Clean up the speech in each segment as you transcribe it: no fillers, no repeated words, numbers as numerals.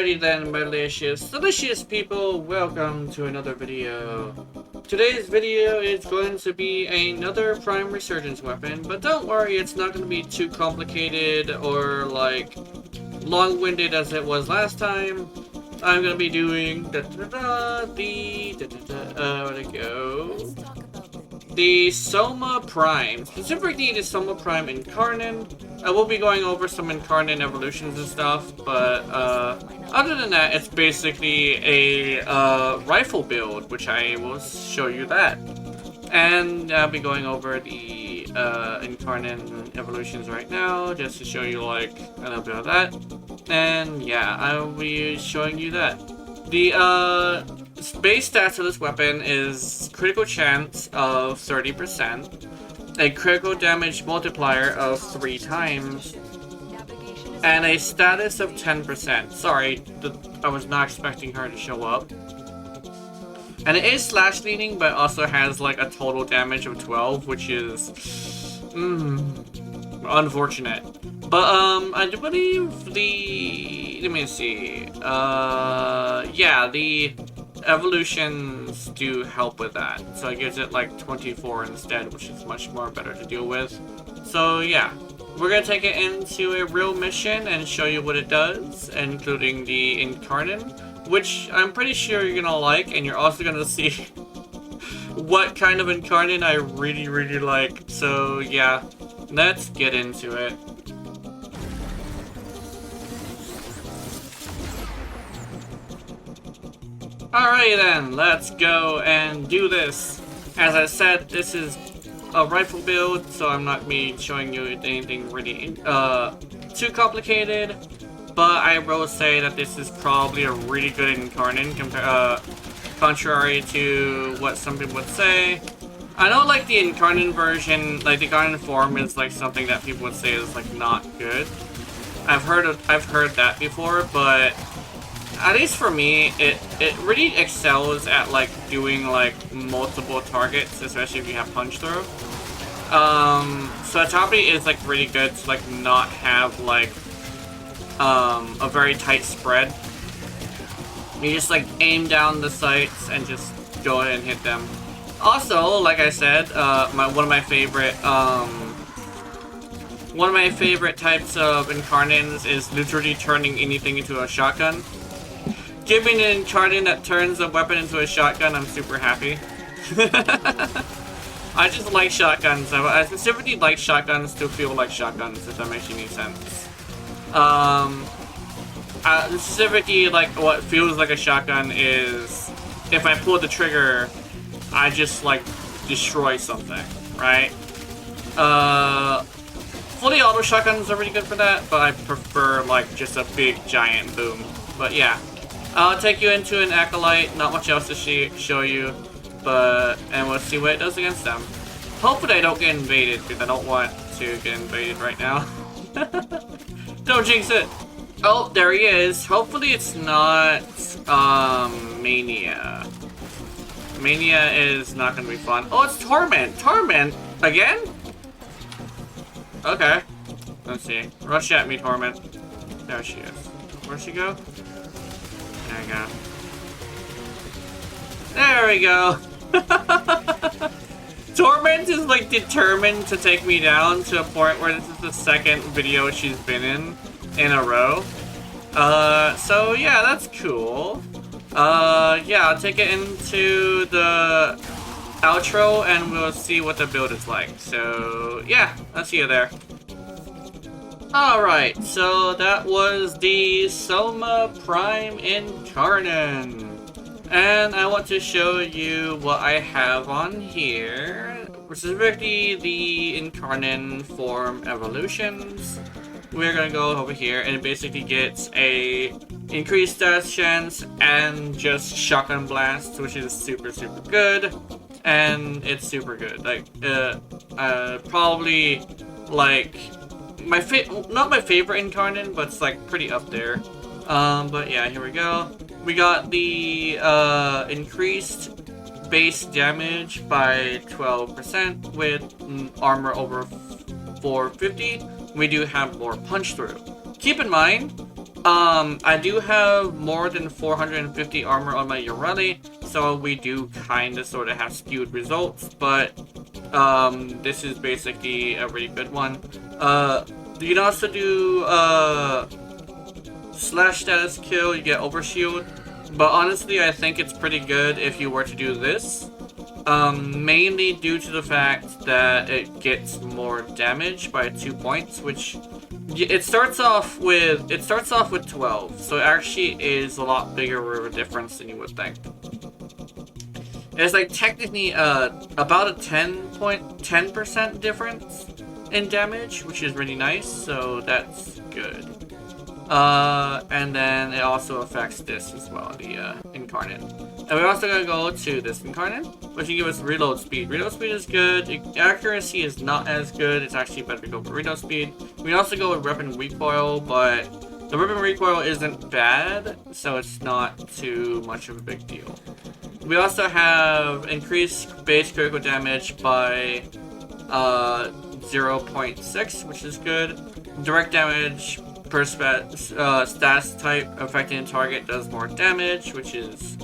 Alrighty then, delicious people, welcome to another video. Today's video is going to be another Prime Resurgence weapon, but don't worry, it's not going to be too complicated or like long-winded as it was last time. I'm going to be doing the Soma Prime, specifically the Soma Prime Incarnate. I will be going over some Incarnate evolutions and stuff, but other than that, it's basically a rifle build, which I will show you that. And I'll be going over the Incarnate evolutions right now, just to show you like a little bit of that. And yeah, I will be showing you that. The base stats of this weapon is critical chance of 30%, a critical damage multiplier of 3 times, and a status of 10%. Sorry, I was not expecting her to show up. And it is slash leading, but also has like a total damage of 12, which is unfortunate. But I do believe let me see. Yeah, the evolutions do help with that. So it gives it like 24 instead, which is much more better to deal with. So yeah, we're gonna take it into a real mission and show you what it does, including the Incarnate, which I'm pretty sure you're gonna like, and you're also gonna see what kind of Incarnate I really like. So yeah, let's get into it. Alright then, let's go and do this. As I said, this is a rifle build, so I'm not be showing you anything really too complicated. But I will say that this is probably a really good Incarnate, contrary to what some people would say. I know like the Incarnate version, like the Incarnate form is like something that people would say is like not good. I've heard that before, but at least for me, it really excels at like doing like multiple targets, especially if you have punch through. So Atapi is like really good to like not have like a very tight spread. You just like aim down the sights and just go ahead and hit them. Also, like I said, one of my favorite types of Incarnates is literally turning anything into a shotgun. Giving an Incarnate that turns a weapon into a shotgun, I'm super happy. I just like shotguns. I specifically like shotguns to feel like shotguns, if that makes any sense. Specifically, like, what feels like a shotgun is if I pull the trigger, I just, like, destroy something, right? Fully auto shotguns are really good for that, but I prefer, like, just a big, giant boom. But, yeah. I'll take you into an Acolyte, not much else to show you, and we'll see what it does against them. Hopefully I don't get invaded, because I don't want to get invaded right now. Don't jinx it! Oh, there he is. Hopefully it's not, Mania. Mania is not gonna be fun. Oh, it's Torment! Torment! Again? Okay. Let's see. Rush at me, Torment. There she is. Where'd she go? There we go. There we go. Torment is like determined to take me down to a point where this is the second video she's been in a row. So yeah, that's cool. Yeah, I'll take it into the outro and we'll see what the build is like. So yeah, I'll see you there. Alright, so that was the Soma Prime Incarnate. And I want to show you what I have on here. Specifically the Incarnate form evolutions. We're gonna go over here and it basically gets a increased status chance and just shotgun blast, which is super good. And it's super good. Like, probably like not my favorite Incarnate, but it's like pretty up there. But yeah, here we go. We got the increased base damage by 12% with armor over 450. We do have more punch through. Keep in mind, I do have more than 450 armor on my Urelli, so we do kind of sort of have skewed results, but this is basically a really good one. You can also do slash status kill, you get overshield, but honestly I think it's pretty good if you were to do this. Mainly due to the fact that it gets more damage by 2 points, which it starts off with 12, so it actually is a lot bigger of a difference than you would think. It's like technically about a 10% difference in damage, which is really nice, so that's good. And then it also affects this as well, the incarnate. And we're also gonna go to this incarnate, which will give us reload speed. Reload speed is good. Accuracy is not as good. It's actually better to go for reload speed. We can also go with weapon recoil, but the weapon recoil isn't bad, so it's not too much of a big deal. We also have increased base critical damage by 0.6, which is good. Direct damage per stats type affecting a target does more damage, which is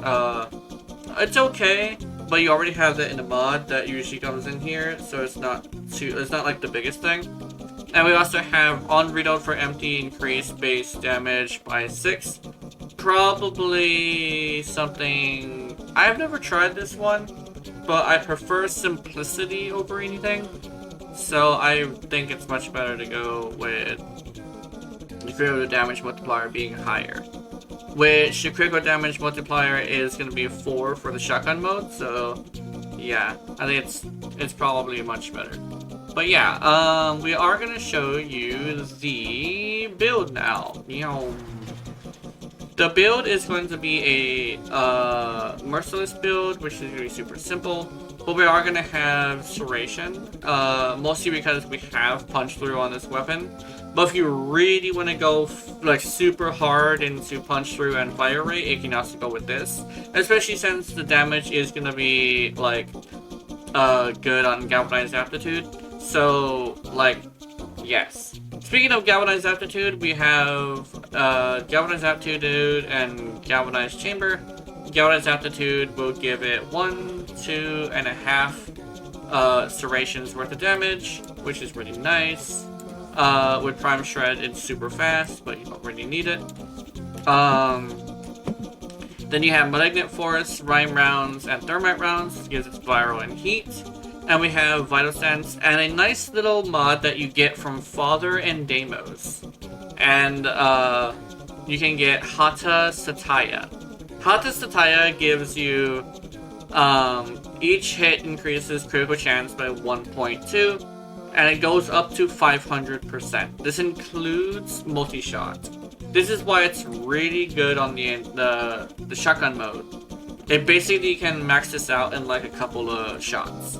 it's okay, but you already have that in the mod that usually comes in here, so it's not like the biggest thing. And we also have on reload for empty increased base damage by 6. Probably something I've never tried this one, but I prefer simplicity over anything, so I think it's much better to go with the critical damage multiplier being higher, which the critical damage multiplier is going to be 4 for the shotgun mode, so yeah, I think it's probably much better. But yeah, we are going to show you the build now. The build is going to be a merciless build, which is going to be super simple. But we are going to have serration, mostly because we have punch through on this weapon. But if you really want to go like super hard into punch through and fire rate, you can also go with this. Especially since the damage is going to be like good on galvanized aptitude. So like, yes. Speaking of galvanized aptitude, we have galvanized aptitude and galvanized chamber. Galvanized aptitude will give it 1, 2.5 serrations worth of damage, which is really nice. With Prime Shred, it's super fast, but you don't really need it. Then you have Malignant Force, Rhyme Rounds, and Thermite Rounds, which gives it viral and heat. And we have Vital Sense, and a nice little mod that you get from Father and Deimos. And you can get Hata Sataya. Hata Sataya gives you each hit increases critical chance by 1.2, and it goes up to 500%. This includes multi-shot. This is why it's really good on the shotgun mode. It basically can max this out in like a couple of shots.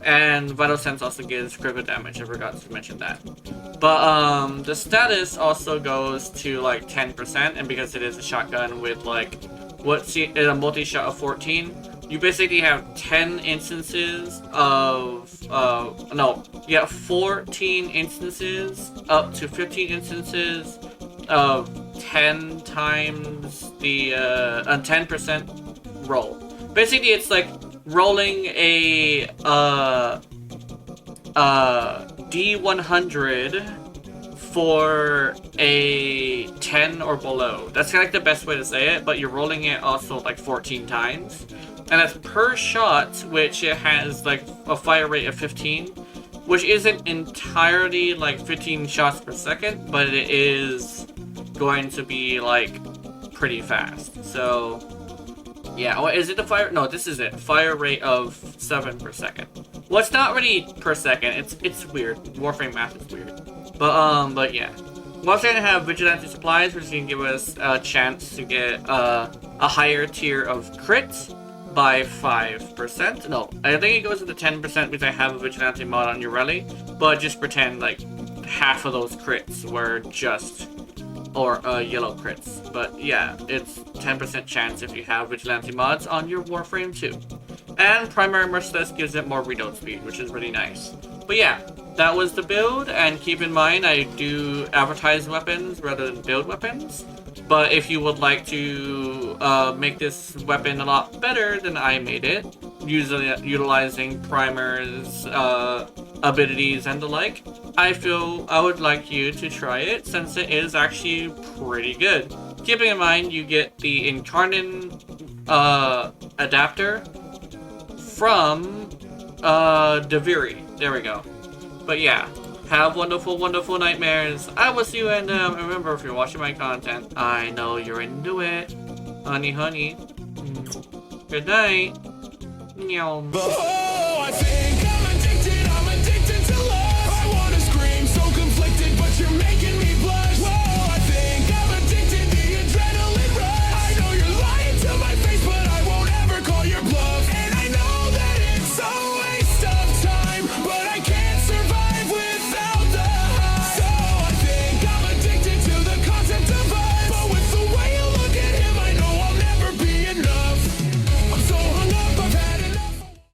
And Vital Sense also gives critical damage, I forgot to mention that. But the status also goes to like 10%, and because it is a shotgun with like a multi-shot of 14, you basically have 10 instances of 14 instances up to 15 instances of 10 times the 10% roll. Basically, it's like rolling a D100 for a 10 or below. That's kind of like the best way to say it, but you're rolling it also like 14 times. And that's per shot, which it has like a fire rate of 15, which isn't entirely like 15 shots per second, but it is going to be like pretty fast. So yeah, what is it, the fire? No, this is it. Fire rate of 7 per second. Well, it's not really per second. It's weird. Warframe math is weird. But yeah. We're also gonna have Vigilante Supplies, which is gonna give us a chance to get a higher tier of crits by 5%. No, I think it goes to the 10% because I have a Vigilante mod on Urelli, but just pretend like half of those crits were just yellow crits. But yeah, it's 10% chance if you have Vigilante mods on your Warframe too. And Primary Merciless gives it more reload speed, which is really nice. But yeah, that was the build, and keep in mind I do advertise weapons rather than build weapons. But if you would like to make this weapon a lot better than I made it, utilizing primers, abilities, and the like, I feel I would like you to try it since it is actually pretty good. Keeping in mind you get the Incarnate adapter from Deviri. There we go. But yeah, have wonderful, wonderful nightmares. I will see you, and remember, if you're watching my content, I know you're into it. Honey, honey. Good night. Meow.